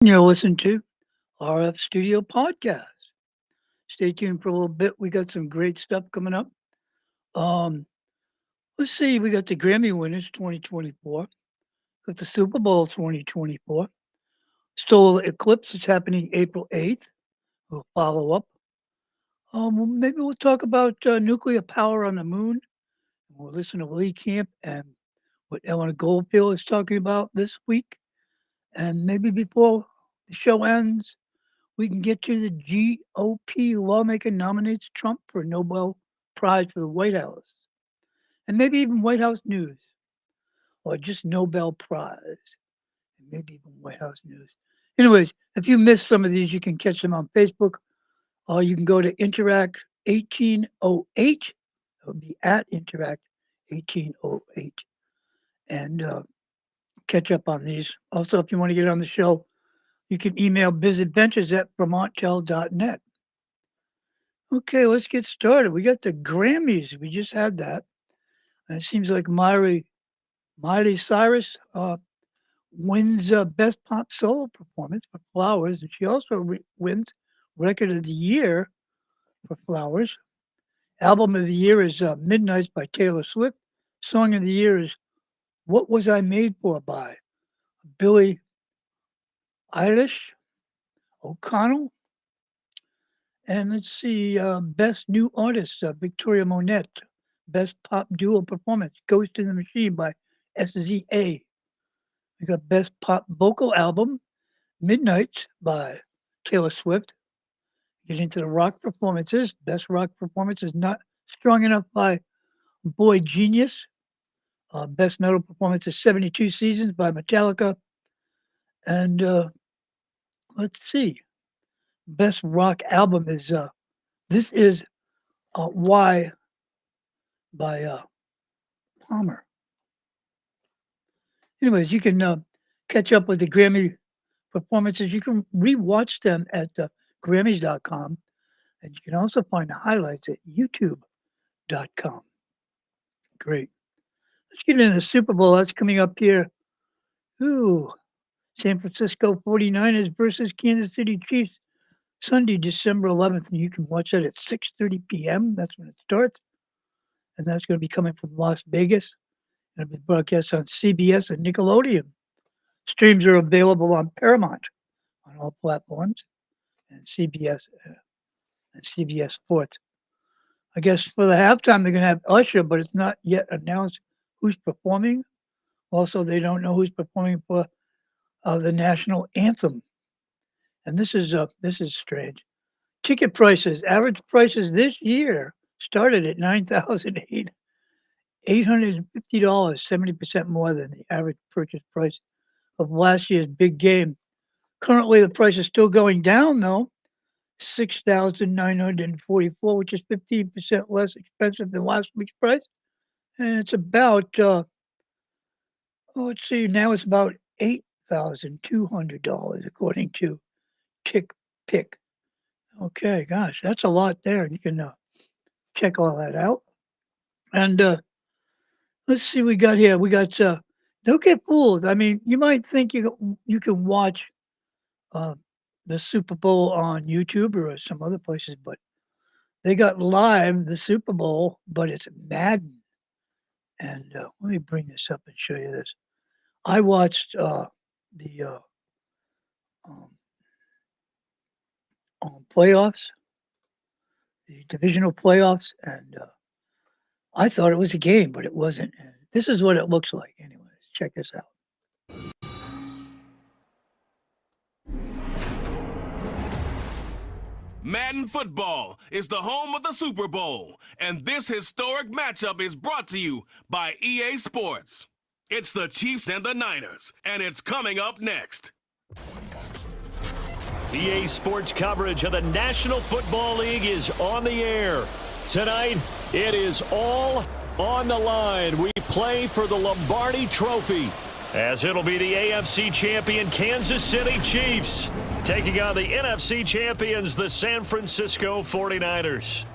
You're listening to RF Studio Podcast. Stay tuned for a little bit. We got some great stuff coming up. Um, let's see. We got the Grammy winners 2024. Got the Super Bowl 2024. Solar eclipse is happening April 8th. We'll follow up. Maybe we'll talk about nuclear power on the moon. We'll listen to Lee Camp and what Eleanor Goldfield is talking about this week. And maybe before the show ends, we can get to the GOP lawmaker nominates Trump for a Nobel Prize for the White House. And maybe even White House news, or just Nobel Prize, and maybe even White House news. Anyways, if you missed some of these, you can catch them on Facebook, or you can go to Interact 1808. It would be at Interact 1808, and catch up on these. Also, if you want to get on the show, you can email bizadventures at vermonttel.net. Okay, let's get started. We got the Grammys. We just had that. And it seems like Miley Cyrus wins Best Pop Solo Performance for Flowers. And she also wins Record of the Year for Flowers. Album of the Year is Midnights by Taylor Swift. Song of the Year is What Was I Made For by Billie Eilish O'Connell. And let's see, Best New Artist, Victoria Monette. Best Pop Duo Performance, Ghost in the Machine by SZA. We got Best Pop Vocal Album, Midnight by Taylor Swift. Get into the rock performances. Best rock performance is Not Strong Enough by Boy Genius. Best metal performance is 72 Seasons by Metallica. And let's see. Best rock album is This Is Why by Palmer. Anyways, you can catch up with the Grammy performances. You can rewatch them at Grammys.com. And you can also find the highlights at YouTube.com. Great. Let's get into the Super Bowl. That's coming up here. Ooh, San Francisco 49ers versus Kansas City Chiefs, Sunday, December 11th. And you can watch that at 6:30 p.m. That's when it starts. And that's going to be coming from Las Vegas. It'll be broadcast on CBS and Nickelodeon. Streams are available on Paramount on all platforms and CBS Sports. I guess for the halftime they're going to have Usher, but it's not yet announced who's performing. Also, they don't know who's performing for the national anthem. And this is strange. Ticket prices, average prices this year started at $9,850, 70% more than the average purchase price of last year's big game. Currently, the price is still going down, though, $6,944, which is 15% less expensive than last week's price. And it's about, let's see, now it's about $8,200, according to TickPick. Okay, gosh, that's a lot there. You can check all that out. And let's see, we got here. We got, don't get fooled. I mean, you might think you can watch the Super Bowl on YouTube or some other places, but they got live the Super Bowl, but it's Madden. And let me bring this up and show you this. I watched the playoffs, the divisional playoffs, and I thought it was a game, but it wasn't. And this is what it looks like. Anyways, check this out. Madden Football is the home of the Super Bowl, and this historic matchup is brought to you by EA Sports. It's the Chiefs and the Niners, and it's coming up next. EA Sports coverage of the National Football League is on the air. Tonight, it is all on the line. We play for the Lombardi Trophy, as it'll be the AFC champion Kansas City Chiefs taking on the NFC champions, the San Francisco 49ers.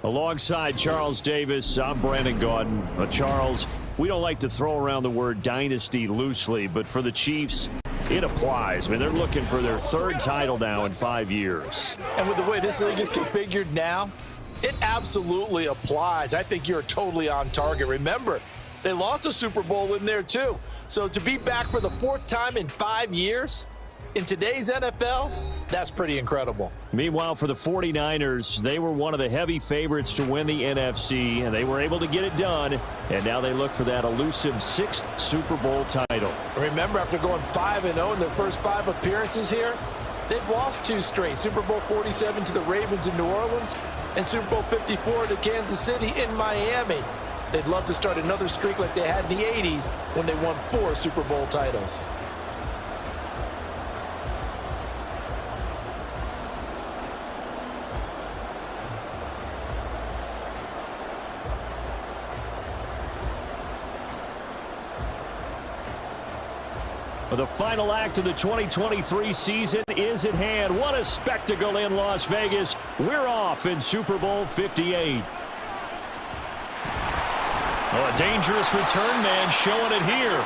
Alongside Charles Davis, I'm Brandon Gaudin. Charles, we don't like to throw around the word dynasty loosely, but for the Chiefs, it applies. I mean, they're looking for their third title now in 5 years. And with the way this league is configured now, it absolutely applies. I think you're totally on target. Remember, they lost a Super Bowl in there too. So to be back for the fourth time in 5 years in today's NFL, that's pretty incredible. Meanwhile, for the 49ers, they were one of the heavy favorites to win the NFC, and they were able to get it done. And now they look for that elusive 6th Super Bowl title. Remember, after going 5-0 in their first 5 appearances here, they've lost 2 straight. Super Bowl 47 to the Ravens in New Orleans and Super Bowl 54 to Kansas City in Miami. They'd love to start another streak like they had in the 80s when they won 4 Super Bowl titles. Well, the final act of the 2023 season is at hand. What a spectacle in Las Vegas. We're off in Super Bowl 58. Oh, a dangerous return man showing it here.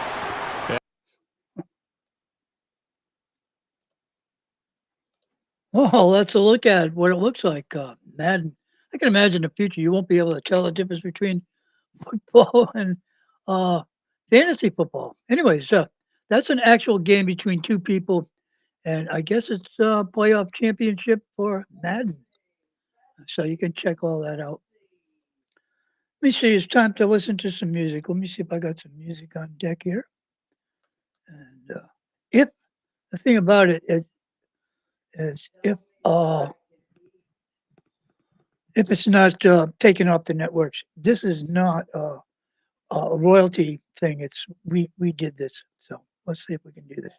Well, let's look at what it looks like. Madden. I can imagine in the future you won't be able to tell the difference between football and fantasy football. Anyways, that's an actual game between 2 people, and I guess it's a playoff championship for Madden. So you can check all that out. Let me see. It's time to listen to some music. Let me see if I got some music on deck here. And if the thing about it is if it's not taken off the networks, this is not a royalty thing. It's we did this. So let's see if we can do this.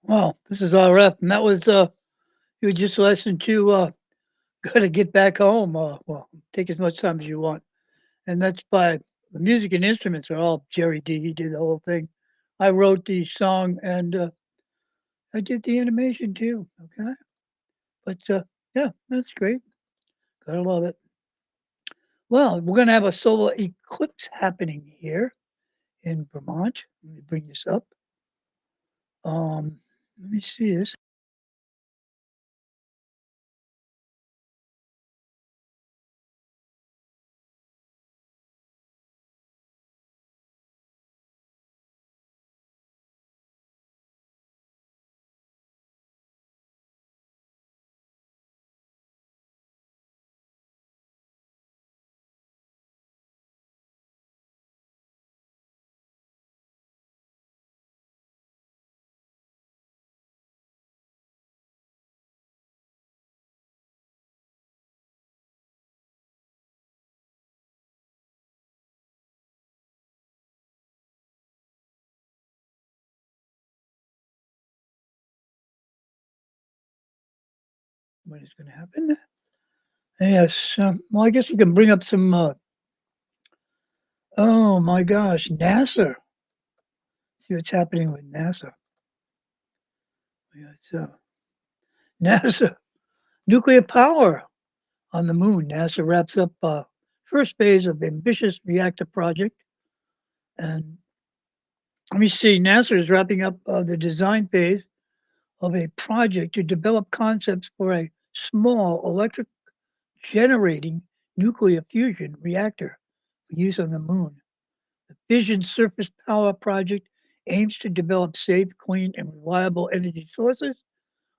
Wow, this is RF, and that was you just listened to "Gotta Get Back Home." Well, take as much time as you want, and that's by the music and instruments are all Jerry D. He did the whole thing. I wrote the song and I did the animation too. Okay, but yeah, that's great. Gotta love it. Well, we're gonna have a solar eclipse happening here in Vermont. Let me bring this up. Let me see this. When it's gonna happen? Yes. Well, I guess we can bring up some. Oh my gosh, NASA. See what's happening with NASA. Yeah, it's NASA nuclear power on the moon. NASA wraps up first phase of ambitious reactor project, and let me see. NASA is wrapping up the design phase of a project to develop concepts for a small electric generating nuclear fusion reactor for use on the moon. The Fission Surface Power Project aims to develop safe, clean, and reliable energy sources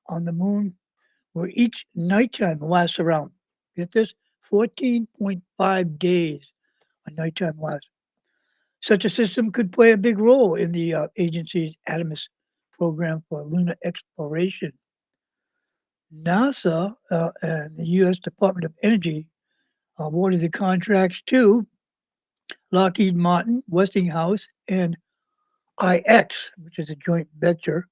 on the moon, where each nighttime lasts around, get this, 14.5 days a nighttime lasts. Such a system could play a big role in the agency's Artemis program for lunar exploration. NASA and the U.S. Department of Energy awarded the contracts to Lockheed Martin, Westinghouse, and IX, which is a joint venture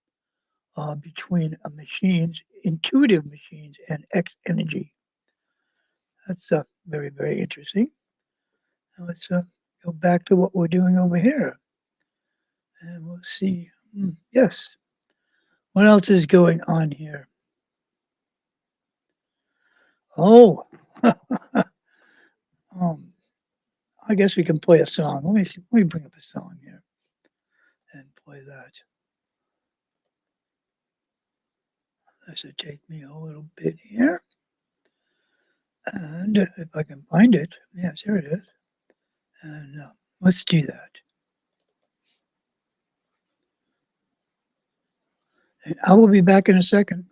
between machines, Intuitive Machines, and X Energy. That's very, very interesting. Now let's go back to what we're doing over here. And we'll see. Yes. What else is going on here? Oh, um, I guess we can play a song. Let me see. Let me bring up a song here and play that. This should take me a little bit here. And if I can find it, yes, here it is. And let's do that. And I will be back in a second.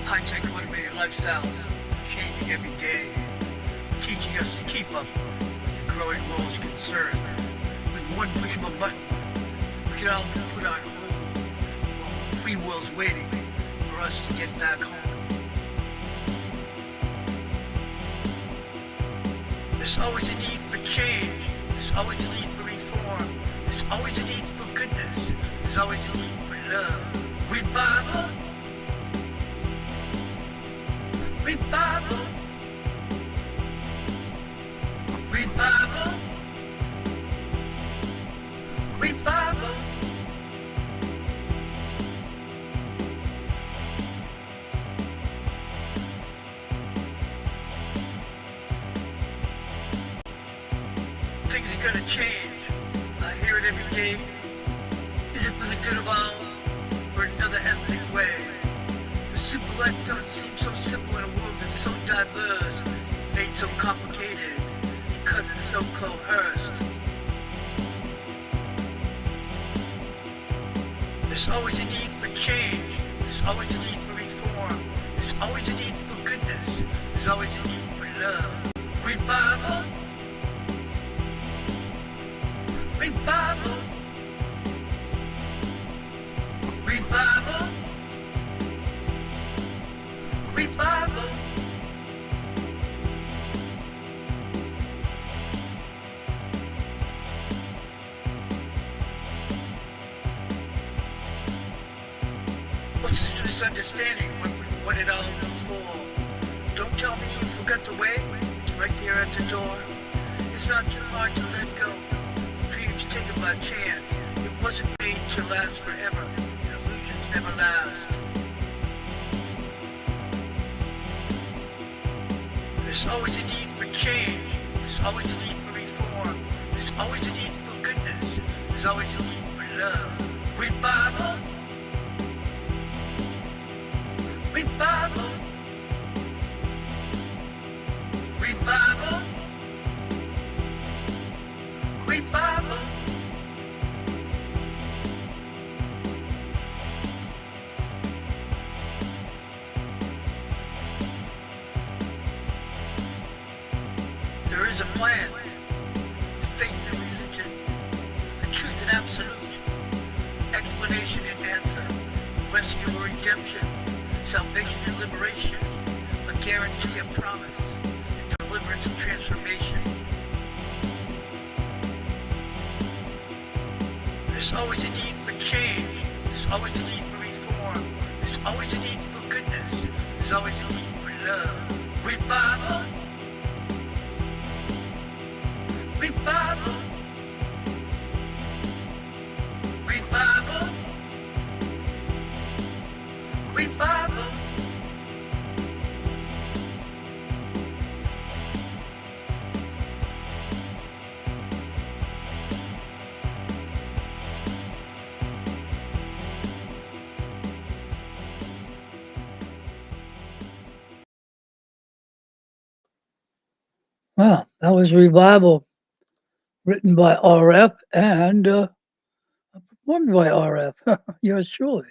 High-tech automated lifestyles changing every day, teaching us to keep up with the growing world is concerned. With one push of a button, we can all be put on hold while the free world's waiting for us to get back home. There's always a need for change. There's always a need for reform. There's always a need for goodness. There's always a need for love. Revival. Revival. Revival. Revival. Things are gonna change. I hear it every day. Is it for the good of all or another ethnic way? The simple life don't seem so simple in a world that's so diverse, made so complicated because it's so coerced. There's always a need for change. There's always a need for reform. There's always a need for goodness. There's always a need for love. Revival. Revival. Revival. Revival. What's this misunderstanding when we won it all before? Don't tell me you forgot the way. It's right there at the door. It's not too hard to let go. Dreams taken by chance. It wasn't made to last forever. Illusions never last. There's always a need for change. There's always a need for reform. There's always a need for goodness. There's always a need for love. Revival. Revival. Revival. Revival. There is a plan. Faith and religion. The truth and absolute. Explanation and answer. Rescue or redemption. Salvation and liberation. A guarantee and promise. And deliverance and transformation. There's always a need for change. There's always a need for reform. There's always a need for goodness. There's always a need for love. Revival. Revival. Revival. Revival. Wow, that was Revival, written by RF and performed by RF. Yours truly.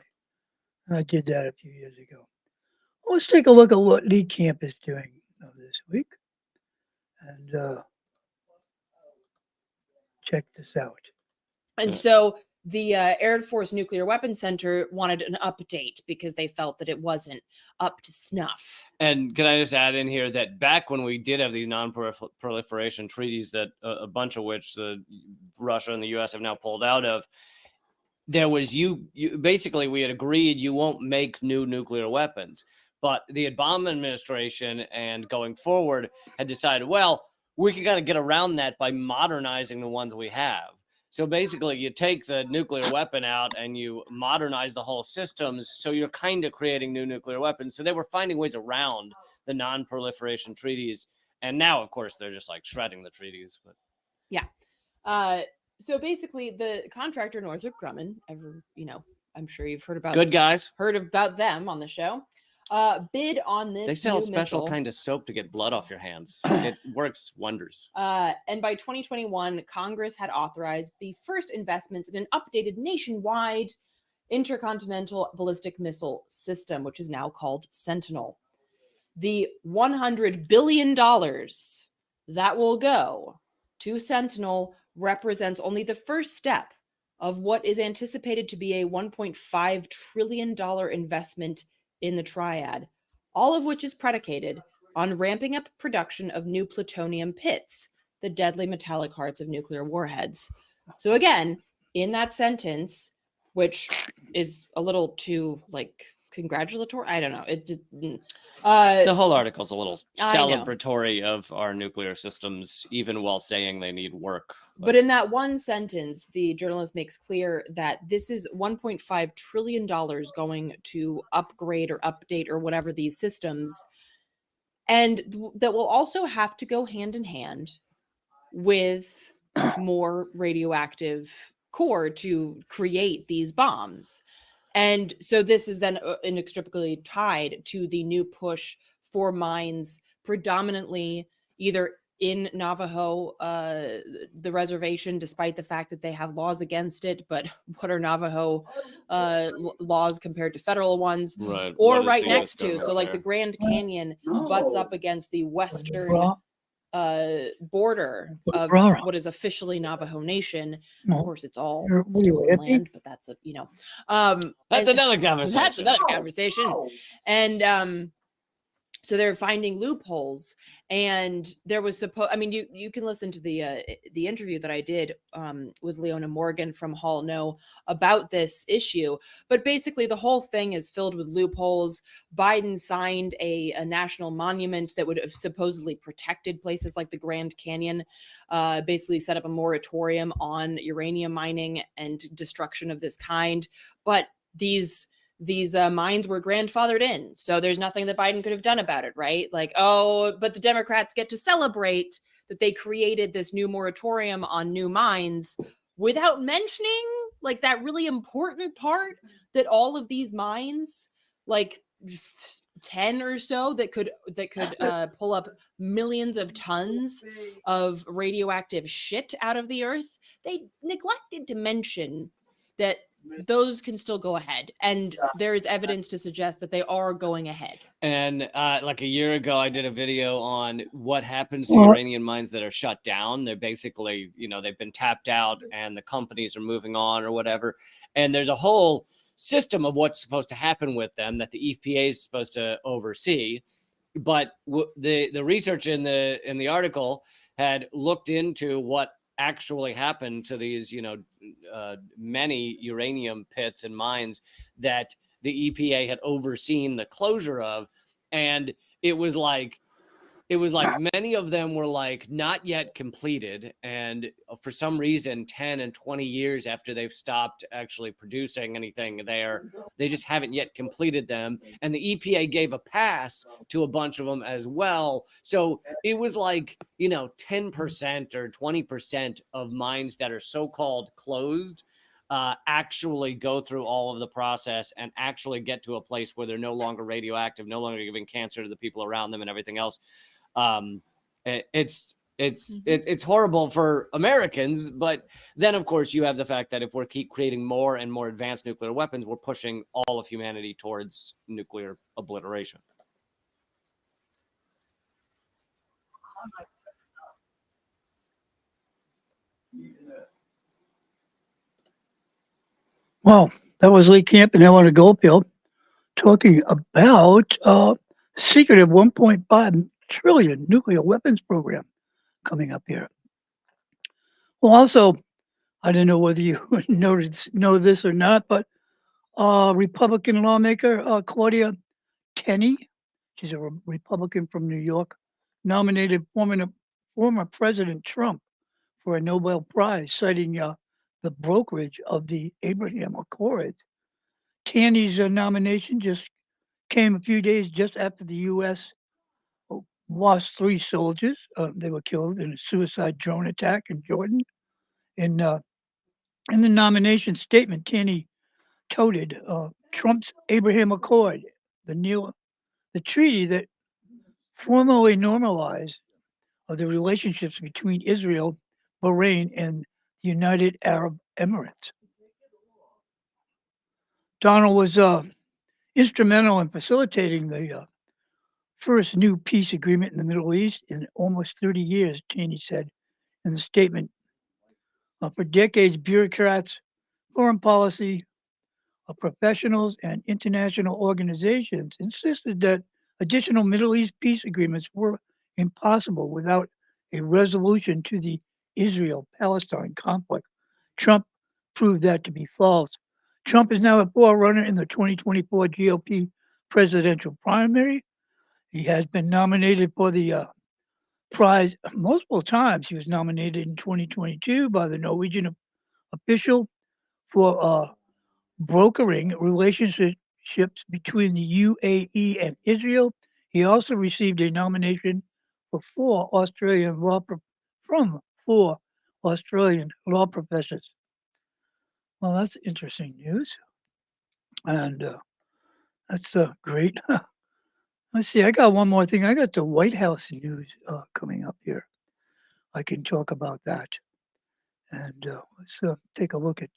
I did that a few years ago. Let's take a look at what Lee Camp is doing this week and check this out. And so the Air Force Nuclear Weapons Center wanted an update because they felt that it wasn't up to snuff. And can I just add in here that back when we did have these non-proliferation treaties that a bunch of which Russia and the U.S. have now pulled out of, there was basically we had agreed you won't make new nuclear weapons. But the Obama administration and going forward had decided, well, we can kind of get around that by modernizing the ones we have. So basically, you take the nuclear weapon out and you modernize the whole systems. So you're kind of creating new nuclear weapons. So they were finding ways around the non-proliferation treaties. And now, of course, they're just like shredding the treaties. But yeah. So basically, the contractor Northrop Grumman, I'm sure you've heard about good guys, heard about them on the show. Bid on this. They sell a new special missile. kind of soap to get blood off your hands. It works wonders. And by 2021, Congress had authorized the first investments in an updated nationwide intercontinental ballistic missile system, which is now called Sentinel. The $100 billion that will go to Sentinel represents only the first step of what is anticipated to be a $1.5 trillion investment in the triad, all of which is predicated on ramping up production of new plutonium pits, the deadly metallic hearts of nuclear warheads. So again, in that sentence, which is a little too congratulatory, I don't know. It just The whole article's a little I know. celebratory of our nuclear systems, even while saying they need work. But in that one sentence, the journalist makes clear that this is $1.5 trillion going to upgrade or update or whatever these systems, and that will also have to go hand in hand with more radioactive core to create these bombs. And so this is then inextricably tied to the new push for mines, predominantly either in Navajo, the reservation, despite the fact that they have laws against it. But what are Navajo laws compared to federal ones? Right. Or What is right the next to, government so like the there? Grand Canyon butts up against the western border of Rara. what is officially Navajo Nation. Of No. course, it's all What are you, stolen hippie? land, but that's That's another conversation. That's another conversation. And so they're finding loopholes, and there was you can listen to the interview that I did with Leona Morgan from Hall No about this issue, but basically the whole thing is filled with loopholes. Biden signed a national monument that would have supposedly protected places like the Grand Canyon, basically set up a moratorium on uranium mining and destruction of this kind, but these mines were grandfathered in. So there's nothing that Biden could have done about it, right? Like, oh, but the Democrats get to celebrate that they created this new moratorium on new mines without mentioning like that really important part that all of these mines, like 10 or so that could pull up millions of tons of radioactive shit out of the earth, they neglected to mention that those can still go ahead, and there is evidence to suggest that they are going ahead. And like a year ago, I did a video on what happens to uranium mines that are shut down. They're basically, they've been tapped out and the companies are moving on or whatever. And there's a whole system of what's supposed to happen with them that the EPA is supposed to oversee. But the research in the article had looked into what actually happened to these, many uranium pits and mines that the EPA had overseen the closure of. And it was like many of them were like not yet completed. And for some reason, 10 and 20 years after they've stopped actually producing anything there, they just haven't yet completed them. And the EPA gave a pass to a bunch of them as well. So it was like, 10% or 20% of mines that are so-called closed actually go through all of the process and actually get to a place where they're no longer radioactive, no longer giving cancer to the people around them and everything else. It's horrible for Americans, but then of course you have the fact that if we keep creating more and more advanced nuclear weapons, we're pushing all of humanity towards nuclear obliteration. Well, that was Lee Camp and Eleanor Goldfield talking about the secret of 1.5 trillion nuclear weapons program coming up here. Well, also, I don't know whether you know this or not, but Republican lawmaker Claudia Tenney, she's a Republican from New York, nominated former President Trump for a Nobel Prize, citing the brokerage of the Abraham Accords. Tenney's nomination just came a few days just after the U.S. lost 3 soldiers. They were killed in a suicide drone attack in Jordan. In the nomination statement, Tenney touted Trump's Abraham Accord, the treaty that formally normalized the relationships between Israel, Bahrain, and the United Arab Emirates. Donald was instrumental in facilitating the first new peace agreement in the Middle East in almost 30 years, Cheney said in the statement. For decades, bureaucrats, foreign policy professionals, and international organizations insisted that additional Middle East peace agreements were impossible without a resolution to the Israel Palestine conflict. Trump proved that to be false. Trump is now a forerunner in the 2024 GOP presidential primary. He has been nominated for the prize multiple times. He was nominated in 2022 by the Norwegian official for brokering relationships between the UAE and Israel. He also received a nomination for from four Australian law professors. Well, that's interesting news, and that's great. Let's see. I got one more thing. I got the White House news coming up here. I can talk about that, and let's take a look at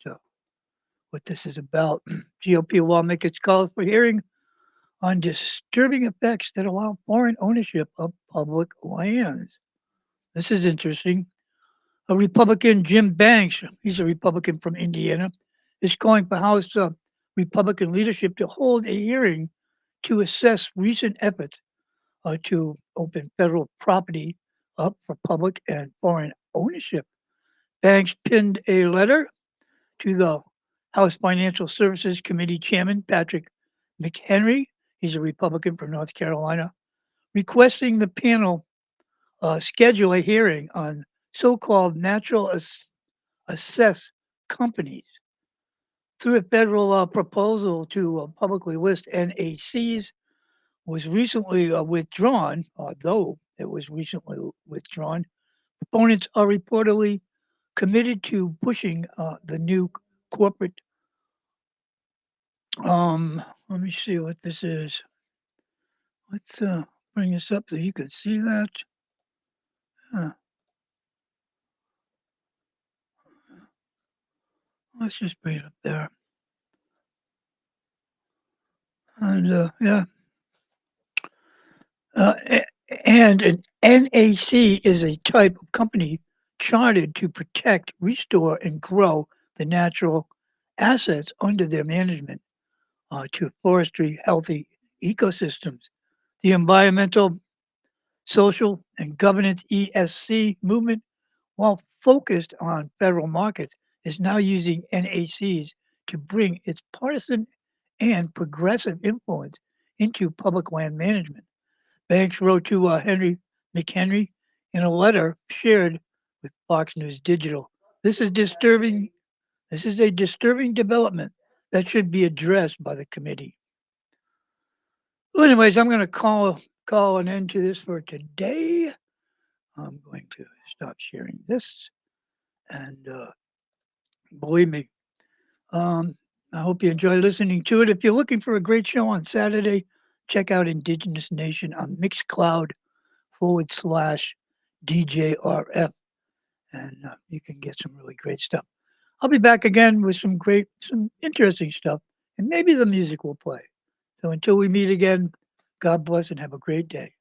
what this is about. GOP lawmakers call for hearing on disturbing effects that allow foreign ownership of public lands. This is interesting. A Republican, Jim Banks, he's a Republican from Indiana, is calling for House Republican leadership to hold a hearing to assess recent efforts to open federal property up for public and foreign ownership. Banks pinned a letter to the House Financial Services Committee Chairman Patrick McHenry. He's a Republican from North Carolina, requesting the panel schedule a hearing on so-called natural assess companies. Through a federal proposal to publicly list NACs was recently withdrawn, although it was recently withdrawn. Proponents are reportedly committed to pushing the new corporate. Let me see what this is. Let's bring this up so you can see that. Let's just bring it up there. And yeah. And an NAC is a type of company chartered to protect, restore, and grow the natural assets under their management to forestry healthy ecosystems. The environmental, social, and governance ESC movement, while focused on federal markets, is now using NACs to bring its partisan and progressive influence into public land management. Banks wrote to Henry McHenry in a letter shared with Fox News Digital. This is disturbing. This is a disturbing development that should be addressed by the committee. Well, anyways, I'm going to call an end to this for today. I'm going to stop sharing this, and believe me, I hope you enjoy listening to it. If you're looking for a great show on Saturday, check out Indigenous Nation on Mixcloud/DJRF, and you can get some really great stuff. I'll be back again with some interesting stuff, and maybe the music will play. So until we meet again, God bless and have a great day.